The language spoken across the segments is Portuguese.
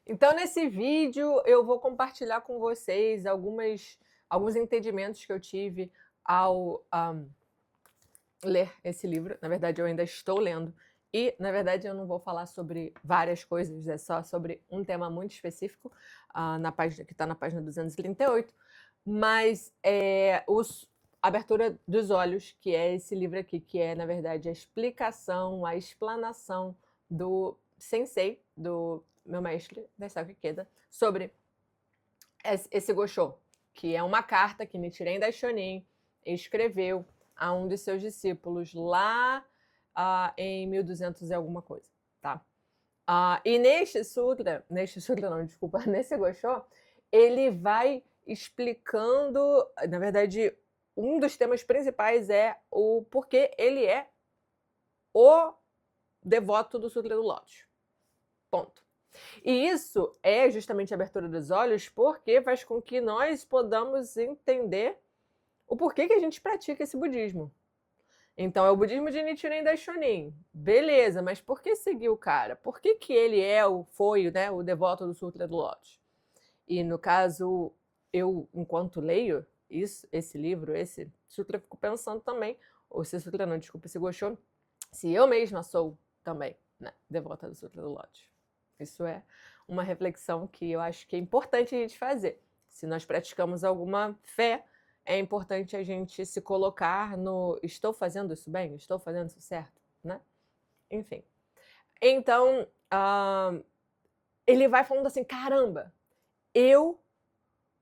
Então, nesse vídeo, eu vou compartilhar com vocês alguns entendimentos que eu tive ao ler esse livro. Na verdade, eu ainda estou lendo. E, na verdade, eu não vou falar sobre várias coisas, é só sobre um tema muito específico, na página, que está na página 238. Mas Abertura dos Olhos, que é esse livro aqui, que é, na verdade, a explicação, a explanação do sensei, do meu mestre, Daisaku Ikeda, sobre esse Gosho, que é uma carta que Nichiren Daishonin escreveu a um de seus discípulos lá em 1200 e alguma coisa, tá? E neste sutra não, desculpa, nesse Gosho, ele vai explicando, na verdade, um dos temas principais é o porquê ele é o devoto do Sutra do Lótus. Ponto. E isso é justamente a abertura dos olhos, porque faz com que nós podamos entender o porquê que a gente pratica esse budismo. Então, é o budismo de Nichiren Daishonin. Beleza, mas por que seguir o cara? Por que ele foi o devoto do Sutra do Lótus? E, no caso, eu, enquanto leio esse livro, esse sutra, fico pensando também, ou esse sutra não, desculpa, esse Gosho, se eu mesma sou também, né, devota do Sutra do Lótus. Isso é uma reflexão que eu acho que é importante a gente fazer. Se nós praticamos alguma fé, é importante a gente se colocar no estou fazendo isso bem? Estou fazendo isso certo? Né? Enfim. Então, ele vai falando assim, caramba, eu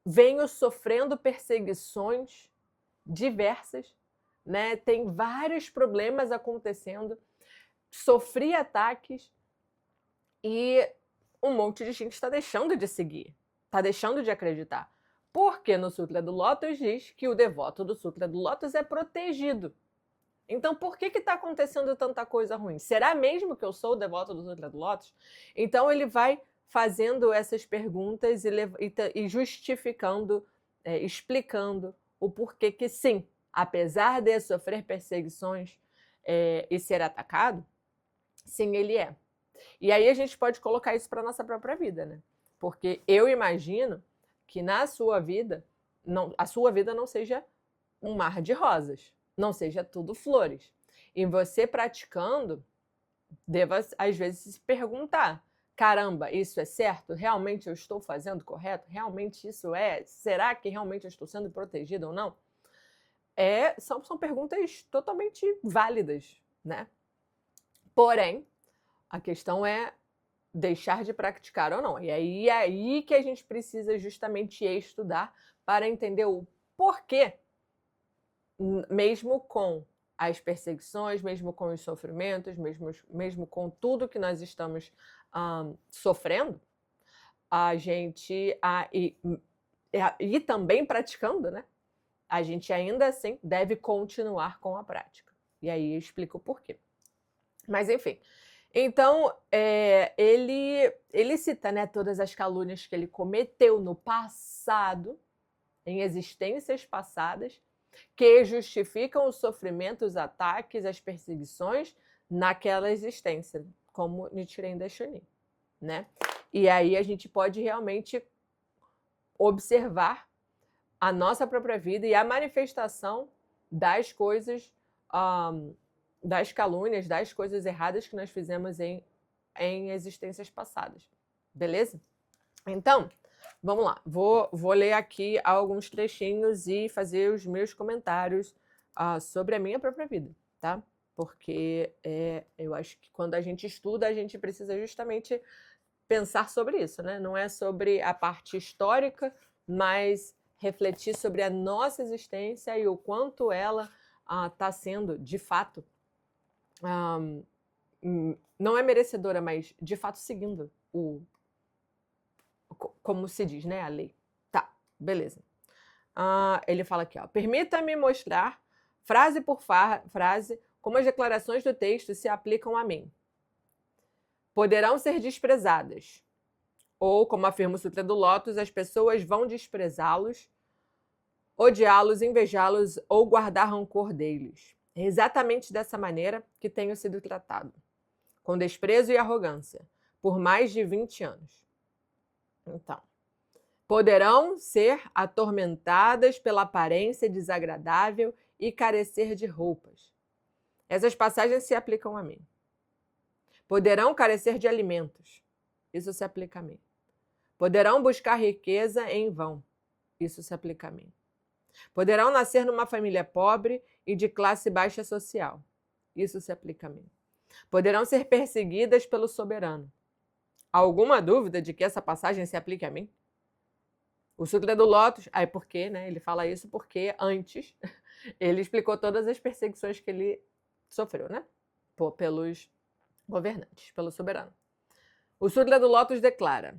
venho sofrendo perseguições diversas, né? Tem vários problemas acontecendo, sofri ataques, e um monte de gente está deixando de seguir, está deixando de acreditar. Porque no Sutra do Lótus diz que o devoto do Sutra do Lótus é protegido. Então, por que está acontecendo tanta coisa ruim? Será mesmo que eu sou o devoto do Sutra do Lótus? Então, ele vai fazendo essas perguntas e justificando, explicando o porquê que sim, apesar de sofrer perseguições e ser atacado, sim, ele é. E aí a gente pode colocar isso para a nossa própria vida, né? Porque eu imagino que na sua vida, a sua vida não seja um mar de rosas, não seja tudo flores. E você praticando, deva às vezes se perguntar, caramba, isso é certo? Realmente eu estou fazendo correto? Realmente isso é? Será que realmente eu estou sendo protegida ou não? São perguntas totalmente válidas, né? Porém, a questão é deixar de praticar ou não. E aí que a gente precisa justamente estudar para entender o porquê, mesmo com as perseguições, mesmo com os sofrimentos, mesmo com tudo que nós estamos sofrendo, a gente e também praticando, né? A gente ainda assim deve continuar com a prática. E aí eu explico o porquê. Mas enfim, então ele cita, né, todas as calúnias que ele cometeu no passado, em existências passadas, que justificam os sofrimentos, os ataques, as perseguições naquela existência, como Nichiren Daishonin, né? E aí a gente pode realmente observar a nossa própria vida e a manifestação das coisas, das calúnias, das coisas erradas que nós fizemos em existências passadas. Beleza? Então, vamos lá. Vou ler aqui alguns trechinhos e fazer os meus comentários sobre a minha própria vida, tá? Porque eu acho que quando a gente estuda, a gente precisa justamente pensar sobre isso, né? Não é sobre a parte histórica, mas refletir sobre a nossa existência e o quanto ela está sendo, de fato, não é merecedora, mas de fato seguindo como se diz, né, a lei. Tá, beleza. Ele fala aqui, ó, permita-me mostrar, frase por frase, como as declarações do texto se aplicam a mim. Poderão ser desprezadas. Ou, como afirma o Sutra do Lótus, as pessoas vão desprezá-los, odiá-los, invejá-los ou guardar rancor deles. É exatamente dessa maneira que tenho sido tratado, com desprezo e arrogância, por mais de 20 anos. Então, poderão ser atormentadas pela aparência desagradável e carecer de roupas. Essas passagens se aplicam a mim. Poderão carecer de alimentos. Isso se aplica a mim. Poderão buscar riqueza em vão. Isso se aplica a mim. Poderão nascer numa família pobre e de classe baixa social. Isso se aplica a mim. Poderão ser perseguidas pelo soberano. Há alguma dúvida de que essa passagem se aplique a mim? O Sutra do Lótus, aí por quê, né? Ele fala isso porque antes ele explicou todas as perseguições que ele sofreu, né? Pelos governantes, pelo soberano. O Sutra do Lótus declara: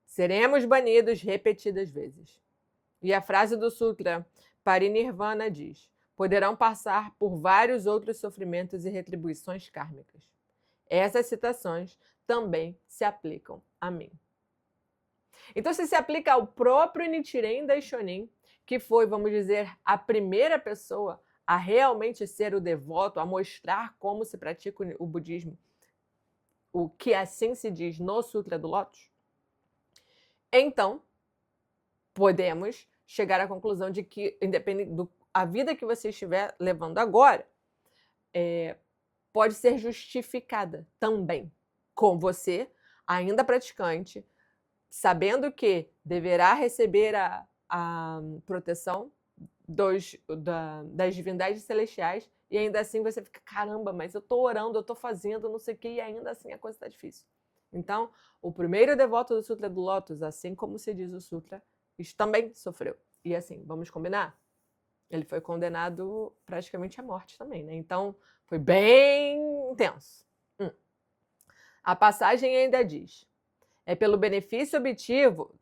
seremos banidos repetidas vezes. E a frase do Sutra Parinirvana diz: poderão passar por vários outros sofrimentos e retribuições kármicas. Essas citações também se aplicam a mim. Então, se aplica ao próprio Nichiren Daishonin, que foi, vamos dizer, a primeira pessoa a realmente ser o devoto, a mostrar como se pratica o budismo, o que assim se diz no Sutra do Lótus, então podemos chegar à conclusão de que, independente da vida que você estiver levando agora, pode ser justificada também com você, ainda praticante, sabendo que deverá receber a proteção das divindades celestiais, e ainda assim você fica, caramba, mas eu estou orando, eu estou fazendo, não sei o que, e ainda assim a coisa está difícil. Então, o primeiro devoto do Sutra do Lótus, assim como se diz o Sutra, também sofreu. E assim, vamos combinar? Ele foi condenado praticamente à morte também, né? Então, foi bem intenso. A passagem ainda diz: é pelo benefício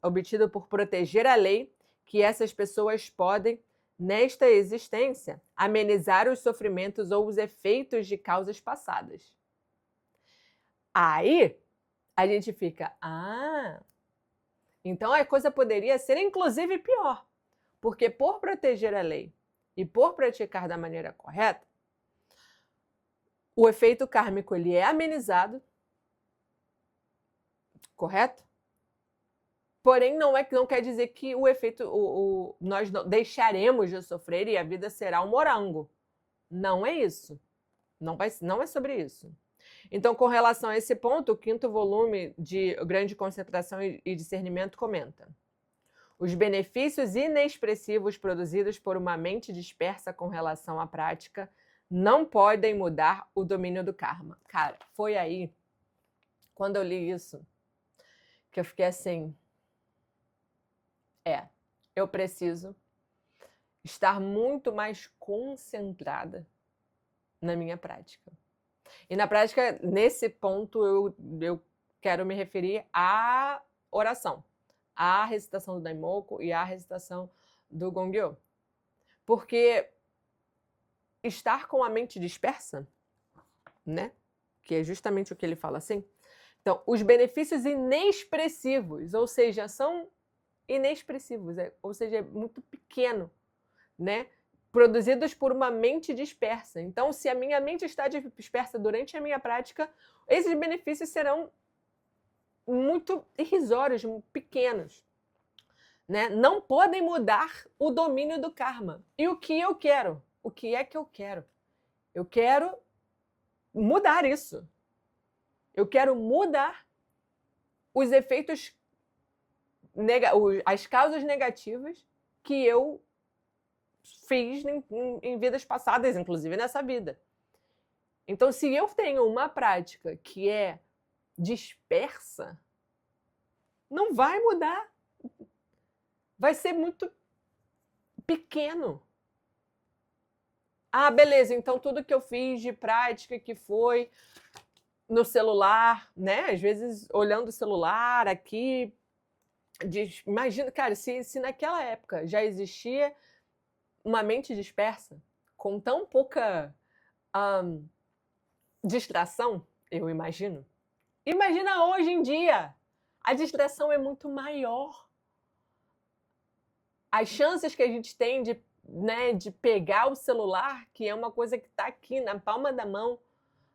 obtido por proteger a lei que essas pessoas podem, nesta existência, amenizar os sofrimentos ou os efeitos de causas passadas. Aí, a gente fica, então a coisa poderia ser inclusive pior, porque por proteger a lei e por praticar da maneira correta, o efeito kármico ele é amenizado, correto? Porém, não quer dizer que o efeito, nós deixaremos de sofrer e a vida será um morango. Não é isso. Não é sobre isso. Então, com relação a esse ponto, o 5º volume de Grande Concentração e Discernimento comenta: os benefícios inexpressivos produzidos por uma mente dispersa com relação à prática não podem mudar o domínio do karma. Cara, foi aí, quando eu li isso, que eu fiquei assim, eu preciso estar muito mais concentrada na minha prática. E na prática, nesse ponto, eu quero me referir à oração, à recitação do Daimoku e à recitação do Gongyo. Porque estar com a mente dispersa, né? Que é justamente o que ele fala assim. Então, os benefícios inexpressivos, ou seja, são inexpressivos, ou seja, é muito pequeno, né? Produzidos por uma mente dispersa. Então, se a minha mente está dispersa durante a minha prática, esses benefícios serão muito irrisórios, pequenos, né? Não podem mudar o domínio do karma. E o que eu quero? O que é que eu quero? Eu quero mudar isso. Eu quero mudar os efeitos, as causas negativas que eu fiz em vidas passadas, inclusive nessa vida. Então, se eu tenho uma prática que é dispersa, não vai mudar. Vai ser muito pequeno. Beleza, então tudo que eu fiz de prática que foi no celular, né? Às vezes olhando o celular aqui, imagina, cara, se naquela época já existia uma mente dispersa, com tão pouca distração, eu imagino. Imagina hoje em dia, a distração é muito maior. As chances que a gente tem de pegar o celular, que é uma coisa que está aqui na palma da mão,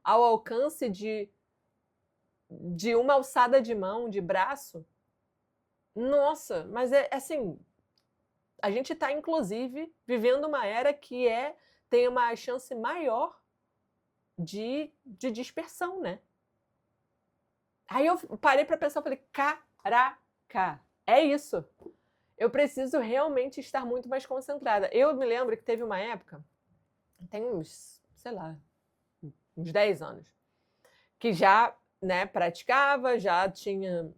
ao alcance de uma alçada de mão, de braço, Nossa, mas é assim, a gente está inclusive vivendo uma era que tem uma chance maior de dispersão, né? Aí eu parei para pensar, falei, caraca, é isso. Eu preciso realmente estar muito mais concentrada. Eu me lembro que teve uma época, tem uns, sei lá, uns 10 anos, que já, né, praticava, já tinha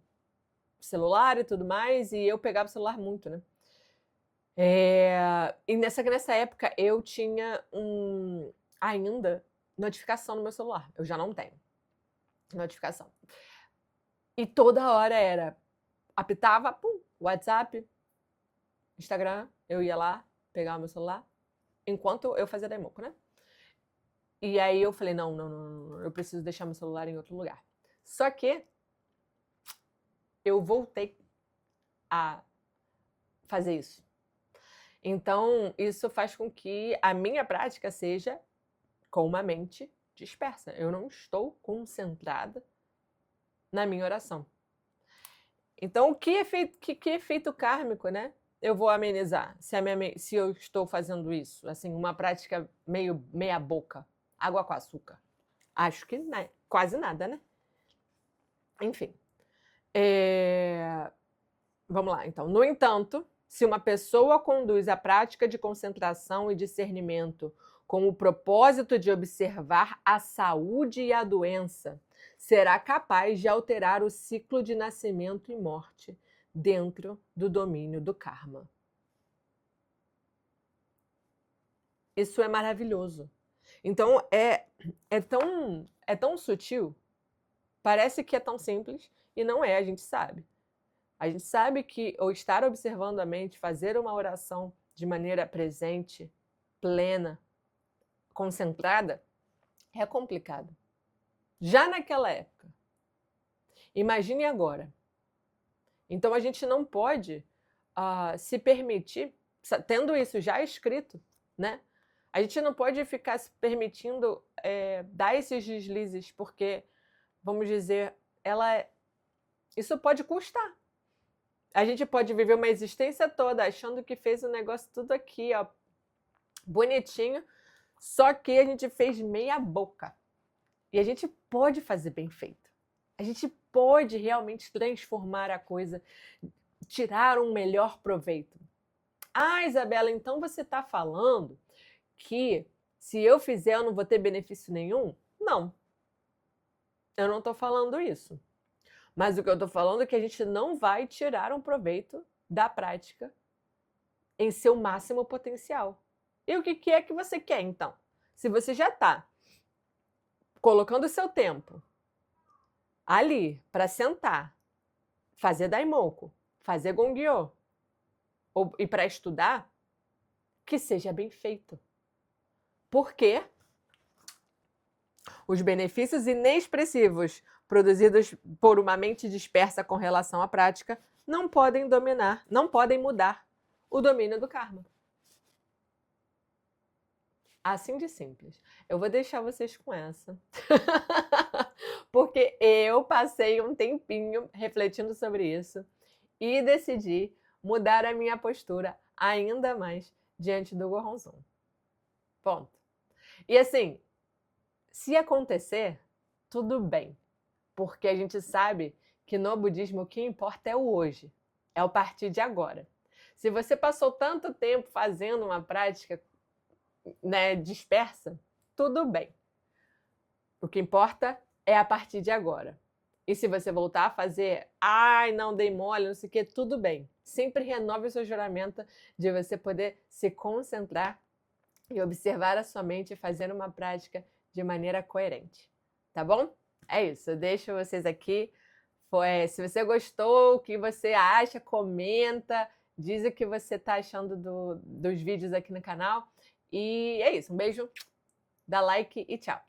celular e tudo mais, e eu pegava o celular muito, né? E nessa época eu tinha ainda notificação no meu celular. Eu já não tenho notificação. E toda hora era, apitava, pum, WhatsApp, Instagram, eu ia lá, pegava meu celular, enquanto eu fazia Daimoku, né? E aí eu falei, não, eu preciso deixar meu celular em outro lugar. Só que eu voltei a fazer isso. Então, isso faz com que a minha prática seja com uma mente dispersa. Eu não estou concentrada na minha oração. Então, que efeito kármico, né? Eu vou amenizar se eu estou fazendo isso, assim, uma prática meia boca, água com açúcar. Acho que né, quase nada, né? Enfim. Vamos lá, então. No entanto, se uma pessoa conduz a prática de concentração e discernimento com o propósito de observar a saúde e a doença, será capaz de alterar o ciclo de nascimento e morte dentro do domínio do karma. Isso é maravilhoso. Então, é tão sutil, parece que é tão simples, e não é, a gente sabe. A gente sabe que ou estar observando a mente, fazer uma oração de maneira presente, plena, concentrada, é complicado. Já naquela época. Imagine agora. Então a gente não pode se permitir, tendo isso já escrito, né? A gente não pode ficar se permitindo dar esses deslizes, porque, vamos dizer, isso pode custar. A gente pode viver uma existência toda achando que fez o negócio tudo aqui, ó, bonitinho, só que a gente fez meia boca. E a gente pode fazer bem feito. A gente pode realmente transformar a coisa, tirar um melhor proveito. Ah, Isabela, então você está falando que se eu fizer eu não vou ter benefício nenhum? Não. Eu não estou falando isso. Mas o que eu estou falando é que a gente não vai tirar um proveito da prática em seu máximo potencial. E o que é que você quer, então? Se você já está colocando o seu tempo ali para sentar, fazer Daimoku, fazer Gongyo, e para estudar, que seja bem feito. Porque os benefícios inexpressivos produzidos por uma mente dispersa com relação à prática não podem mudar o domínio do karma. Assim de simples. Eu vou deixar vocês com essa. Porque eu passei um tempinho refletindo sobre isso e decidi mudar a minha postura ainda mais diante do Gohonzon. Ponto. E assim, se acontecer, tudo bem. Porque a gente sabe que no budismo o que importa é o hoje, é o partir de agora. Se você passou tanto tempo fazendo uma prática, né, dispersa, tudo bem. O que importa é a partir de agora. E se você voltar a fazer, não dei mole, não sei o que, tudo bem. Sempre renove o seu juramento de você poder se concentrar e observar a sua mente e fazer uma prática de maneira coerente. Tá bom? É isso, eu deixo vocês aqui. Se você gostou, o que você acha, comenta, diz o que você está achando dos vídeos aqui no canal. E é isso, um beijo, dá like e tchau!